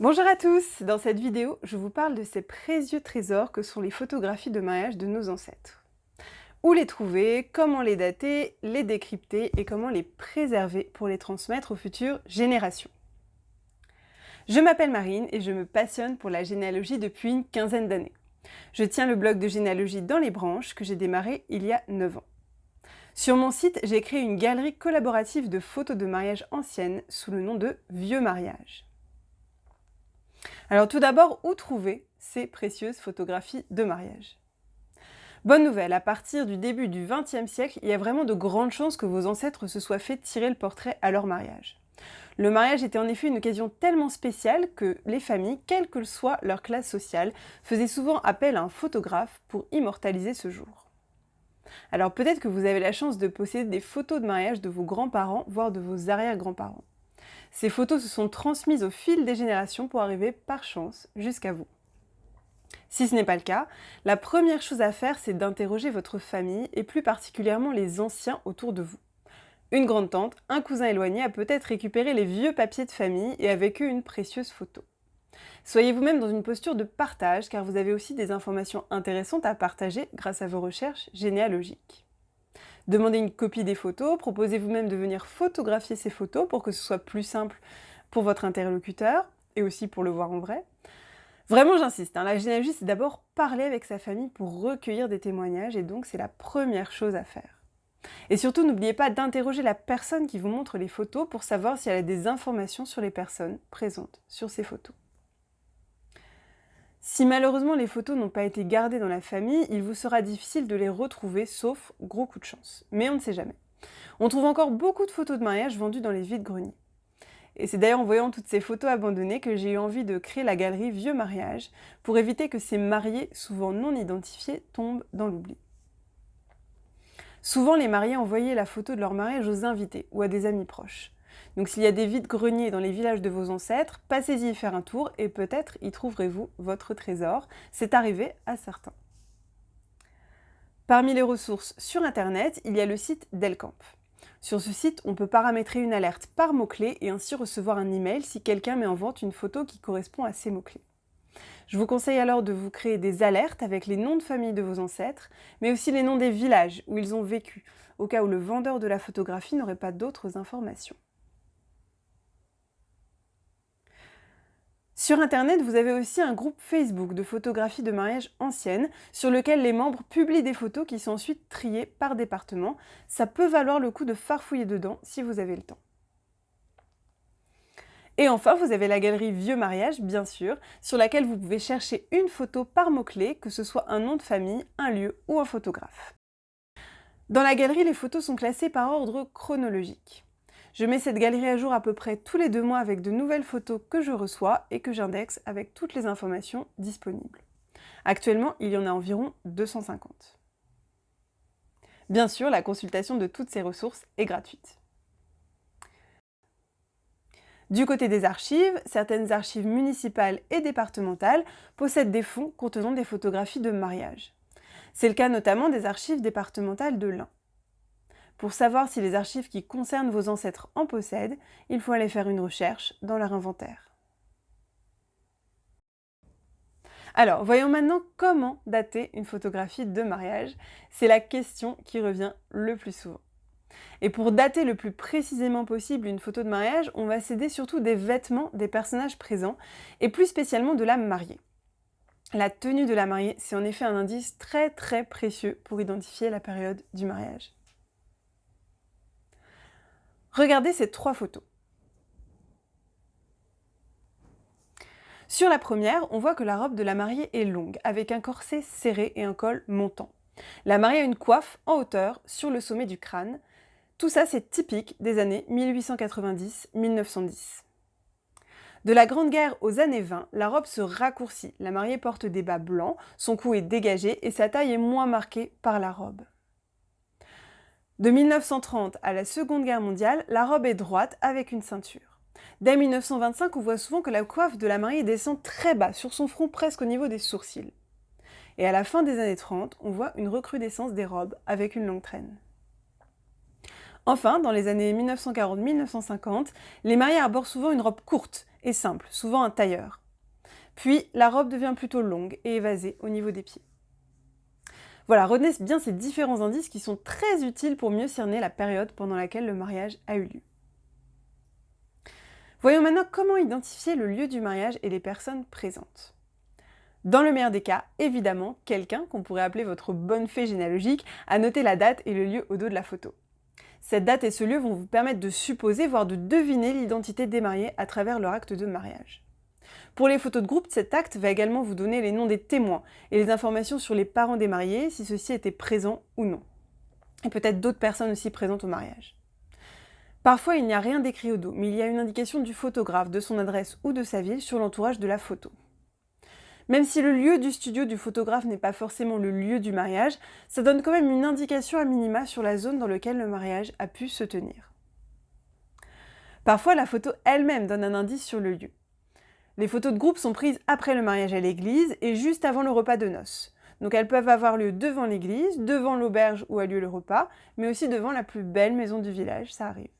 Bonjour à tous! Dans cette vidéo, je vous parle de ces précieux trésors que sont les photographies de mariage de nos ancêtres. Où les trouver, comment les dater, les décrypter et comment les préserver pour les transmettre aux futures générations. Je m'appelle Marine et je me passionne pour la généalogie depuis une quinzaine d'années. Je tiens le blog de généalogie dans les branches que j'ai démarré il y a 9 ans. Sur mon site, j'ai créé une galerie collaborative de photos de mariage anciennes sous le nom de Vieux Mariage. Alors tout d'abord, où trouver ces précieuses photographies de mariage? Bonne nouvelle, à partir du début du XXe siècle, il y a vraiment de grandes chances que vos ancêtres se soient fait tirer le portrait à leur mariage. Le mariage était en effet une occasion tellement spéciale que les familles, quelle que soit leur classe sociale, faisaient souvent appel à un photographe pour immortaliser ce jour. Alors peut-être que vous avez la chance de posséder des photos de mariage de vos grands-parents, voire de vos arrière-grands-parents. Ces photos se sont transmises au fil des générations pour arriver par chance jusqu'à vous. Si ce n'est pas le cas, la première chose à faire, c'est d'interroger votre famille et plus particulièrement les anciens autour de vous. Une grande-tante, un cousin éloigné a peut-être récupéré les vieux papiers de famille et avec eux une précieuse photo. Soyez vous-même dans une posture de partage car vous avez aussi des informations intéressantes à partager grâce à vos recherches généalogiques. Demandez une copie des photos, proposez vous-même de venir photographier ces photos pour que ce soit plus simple pour votre interlocuteur et aussi pour le voir en vrai. Vraiment, j'insiste, la généalogie, c'est d'abord parler avec sa famille pour recueillir des témoignages et donc c'est la première chose à faire. Et surtout, n'oubliez pas d'interroger la personne qui vous montre les photos pour savoir si elle a des informations sur les personnes présentes sur ces photos. Si malheureusement les photos n'ont pas été gardées dans la famille, il vous sera difficile de les retrouver, sauf gros coup de chance. Mais on ne sait jamais. On trouve encore beaucoup de photos de mariage vendues dans les vides-greniers. Et c'est d'ailleurs en voyant toutes ces photos abandonnées que j'ai eu envie de créer la galerie Vieux Mariage, pour éviter que ces mariés, souvent non identifiés, tombent dans l'oubli. Souvent, les mariés envoyaient la photo de leur mariage aux invités ou à des amis proches. Donc s'il y a des vides-greniers dans les villages de vos ancêtres, passez-y y faire un tour et peut-être y trouverez-vous votre trésor. C'est arrivé à certains. Parmi les ressources sur Internet, il y a le site Delcamp. Sur ce site, on peut paramétrer une alerte par mots-clés et ainsi recevoir un email si quelqu'un met en vente une photo qui correspond à ces mots-clés. Je vous conseille alors de vous créer des alertes avec les noms de famille de vos ancêtres, mais aussi les noms des villages où ils ont vécu, au cas où le vendeur de la photographie n'aurait pas d'autres informations. Sur Internet, vous avez aussi un groupe Facebook de photographies de mariage anciennes sur lequel les membres publient des photos qui sont ensuite triées par département. Ça peut valoir le coup de farfouiller dedans si vous avez le temps. Et enfin, vous avez la galerie Vieux Mariage, bien sûr, sur laquelle vous pouvez chercher une photo par mot-clé, que ce soit un nom de famille, un lieu ou un photographe. Dans la galerie, les photos sont classées par ordre chronologique. Je mets cette galerie à jour à peu près tous les 2 mois avec de nouvelles photos que je reçois et que j'indexe avec toutes les informations disponibles. Actuellement, il y en a environ 250. Bien sûr, la consultation de toutes ces ressources est gratuite. Du côté des archives, certaines archives municipales et départementales possèdent des fonds contenant des photographies de mariage. C'est le cas notamment des archives départementales de l'Ain. Pour savoir si les archives qui concernent vos ancêtres en possèdent, il faut aller faire une recherche dans leur inventaire. Alors, voyons maintenant comment dater une photographie de mariage. C'est la question qui revient le plus souvent. Et pour dater le plus précisément possible une photo de mariage, on va s'aider surtout des vêtements des personnages présents, et plus spécialement de la mariée. La tenue de la mariée, c'est en effet un indice très précieux pour identifier la période du mariage. Regardez ces 3 photos. Sur la première, on voit que la robe de la mariée est longue, avec un corset serré et un col montant. La mariée a une coiffe en hauteur sur le sommet du crâne. Tout ça, c'est typique des années 1890-1910. De la Grande Guerre aux années 20, la robe se raccourcit. La mariée porte des bas blancs, son cou est dégagé et sa taille est moins marquée par la robe. De 1930 à la Seconde Guerre mondiale, la robe est droite avec une ceinture. Dès 1925, on voit souvent que la coiffe de la mariée descend très bas, sur son front presque au niveau des sourcils. Et à la fin des années 30, on voit une recrudescence des robes avec une longue traîne. Enfin, dans les années 1940-1950, les mariés arborent souvent une robe courte, et simple, souvent un tailleur. Puis, la robe devient plutôt longue et évasée au niveau des pieds. Voilà, retenez bien ces différents indices qui sont très utiles pour mieux cerner la période pendant laquelle le mariage a eu lieu. Voyons maintenant comment identifier le lieu du mariage et les personnes présentes. Dans le meilleur des cas, évidemment, quelqu'un, qu'on pourrait appeler votre bonne fée généalogique, a noté la date et le lieu au dos de la photo. Cette date et ce lieu vont vous permettre de supposer, voire de deviner l'identité des mariés à travers leur acte de mariage. Pour les photos de groupe, cet acte va également vous donner les noms des témoins et les informations sur les parents des mariés, si ceux-ci étaient présents ou non. Et peut-être d'autres personnes aussi présentes au mariage. Parfois, il n'y a rien d'écrit au dos, mais il y a une indication du photographe, de son adresse ou de sa ville sur l'entourage de la photo. Même si le lieu du studio du photographe n'est pas forcément le lieu du mariage, ça donne quand même une indication à minima sur la zone dans laquelle le mariage a pu se tenir. Parfois, la photo elle-même donne un indice sur le lieu. Les photos de groupe sont prises après le mariage à l'église et juste avant le repas de noces. Donc elles peuvent avoir lieu devant l'église, devant l'auberge où a lieu le repas, mais aussi devant la plus belle maison du village, ça arrive.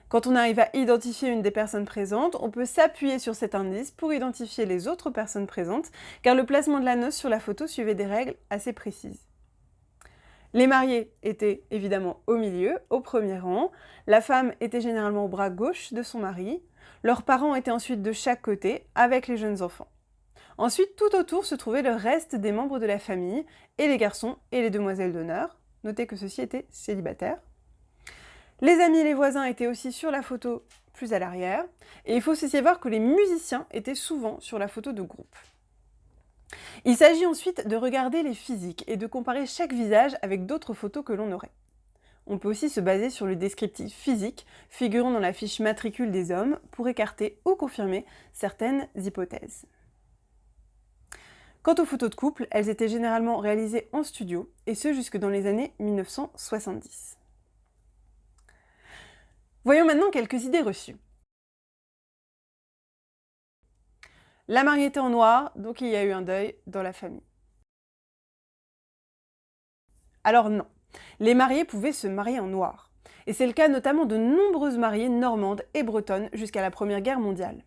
Quand on arrive à identifier une des personnes présentes, on peut s'appuyer sur cet indice pour identifier les autres personnes présentes, car le placement de la noce sur la photo suivait des règles assez précises. Les mariés étaient évidemment au milieu, au premier rang, la femme était généralement au bras gauche de son mari, leurs parents étaient ensuite de chaque côté, avec les jeunes enfants. Ensuite, tout autour se trouvait le reste des membres de la famille, et les garçons et les demoiselles d'honneur. Notez que ceux-ci étaient célibataires. Les amis et les voisins étaient aussi sur la photo plus à l'arrière, et il faut aussi savoir que les musiciens étaient souvent sur la photo de groupe. Il s'agit ensuite de regarder les physiques et de comparer chaque visage avec d'autres photos que l'on aurait. On peut aussi se baser sur le descriptif physique figurant dans la fiche matricule des hommes pour écarter ou confirmer certaines hypothèses. Quant aux photos de couple, elles étaient généralement réalisées en studio, et ce jusque dans les années 1970. Voyons maintenant quelques idées reçues. La mariée était en noir, donc il y a eu un deuil dans la famille. Alors non, les mariés pouvaient se marier en noir. Et c'est le cas notamment de nombreuses mariées normandes et bretonnes jusqu'à la Première Guerre mondiale.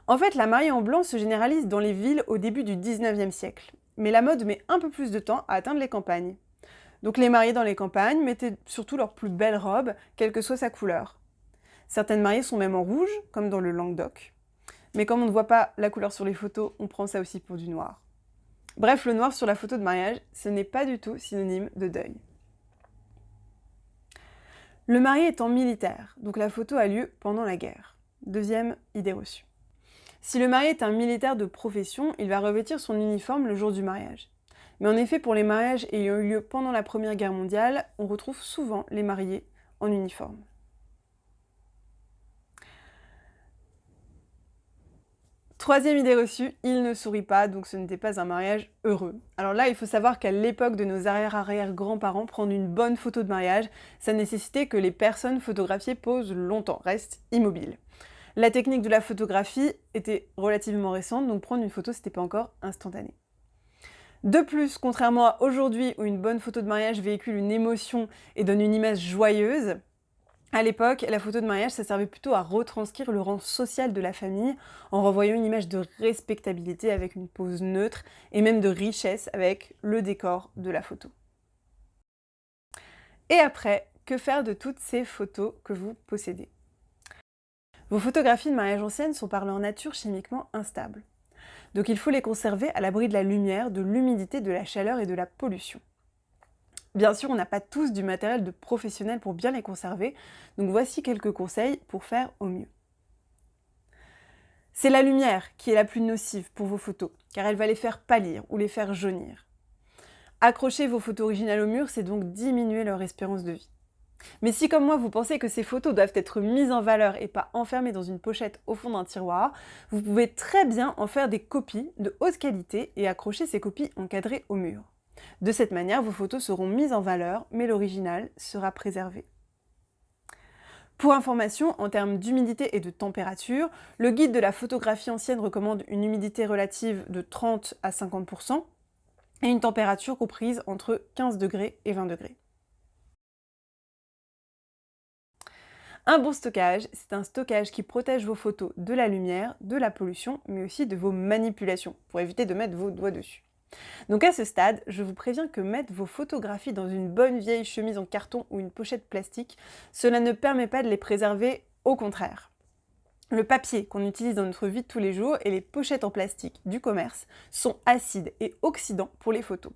En fait, la mariée en blanc se généralise dans les villes au début du 19e siècle. Mais la mode met un peu plus de temps à atteindre les campagnes. Donc les mariées dans les campagnes mettaient surtout leur plus belle robe, quelle que soit sa couleur. Certaines mariées sont même en rouge, comme dans le Languedoc. Mais comme on ne voit pas la couleur sur les photos, on prend ça aussi pour du noir. Bref, le noir sur la photo de mariage, ce n'est pas du tout synonyme de deuil. Le marié étant militaire, donc la photo a lieu pendant la guerre. Deuxième idée reçue. Si le marié est un militaire de profession, il va revêtir son uniforme le jour du mariage. Mais en effet, pour les mariages ayant eu lieu pendant la Première Guerre mondiale, on retrouve souvent les mariés en uniforme. Troisième idée reçue, il ne sourit pas, donc ce n'était pas un mariage heureux. Alors là, il faut savoir qu'à l'époque de nos arrière-arrière-grands-parents, prendre une bonne photo de mariage, ça nécessitait que les personnes photographiées posent longtemps, restent immobiles. La technique de la photographie était relativement récente, donc prendre une photo, c'était pas encore instantané. De plus, contrairement à aujourd'hui où une bonne photo de mariage véhicule une émotion et donne une image joyeuse, à l'époque, la photo de mariage, ça servait plutôt à retranscrire le rang social de la famille en renvoyant une image de respectabilité avec une pose neutre et même de richesse avec le décor de la photo. Et après, que faire de toutes ces photos que vous possédez? Vos photographies de mariage anciennes sont par leur nature chimiquement instables. Donc il faut les conserver à l'abri de la lumière, de l'humidité, de la chaleur et de la pollution. Bien sûr, on n'a pas tous du matériel de professionnel pour bien les conserver, donc voici quelques conseils pour faire au mieux. C'est la lumière qui est la plus nocive pour vos photos, car elle va les faire pâlir ou les faire jaunir. Accrocher vos photos originales au mur, c'est donc diminuer leur espérance de vie. Mais si comme moi vous pensez que ces photos doivent être mises en valeur et pas enfermées dans une pochette au fond d'un tiroir, vous pouvez très bien en faire des copies de haute qualité et accrocher ces copies encadrées au mur. De cette manière, vos photos seront mises en valeur, mais l'original sera préservé. Pour information, en termes d'humidité et de température, le guide de la photographie ancienne recommande une humidité relative de 30 à 50% et une température comprise entre 15 degrés et 20 degrés. Un bon stockage, c'est un stockage qui protège vos photos de la lumière, de la pollution, mais aussi de vos manipulations, pour éviter de mettre vos doigts dessus. Donc à ce stade, je vous préviens que mettre vos photographies dans une bonne vieille chemise en carton ou une pochette plastique, cela ne permet pas de les préserver, au contraire. Le papier qu'on utilise dans notre vie de tous les jours et les pochettes en plastique du commerce sont acides et oxydants pour les photos.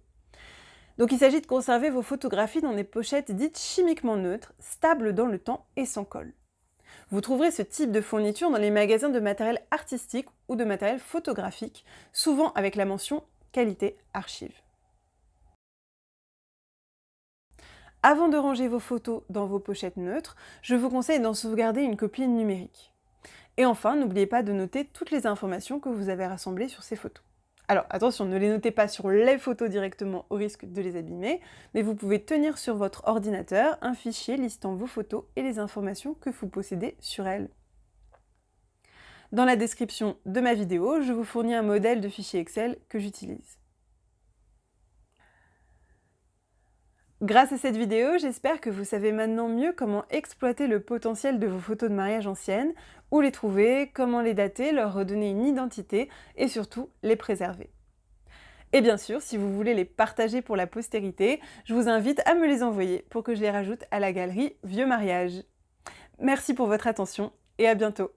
Donc il s'agit de conserver vos photographies dans des pochettes dites chimiquement neutres, stables dans le temps et sans colle. Vous trouverez ce type de fourniture dans les magasins de matériel artistique ou de matériel photographique, souvent avec la mention qualité archive. Avant de ranger vos photos dans vos pochettes neutres, je vous conseille d'en sauvegarder une copie numérique. Et enfin, n'oubliez pas de noter toutes les informations que vous avez rassemblées sur ces photos. Alors attention, ne les notez pas sur les photos directement au risque de les abîmer, mais vous pouvez tenir sur votre ordinateur un fichier listant vos photos et les informations que vous possédez sur elles. Dans la description de ma vidéo, je vous fournis un modèle de fichier Excel que j'utilise. Grâce à cette vidéo, j'espère que vous savez maintenant mieux comment exploiter le potentiel de vos photos de mariage anciennes, où les trouver, comment les dater, leur redonner une identité et surtout les préserver. Et bien sûr, si vous voulez les partager pour la postérité, je vous invite à me les envoyer pour que je les rajoute à la galerie Vieux Mariage. Merci pour votre attention et à bientôt.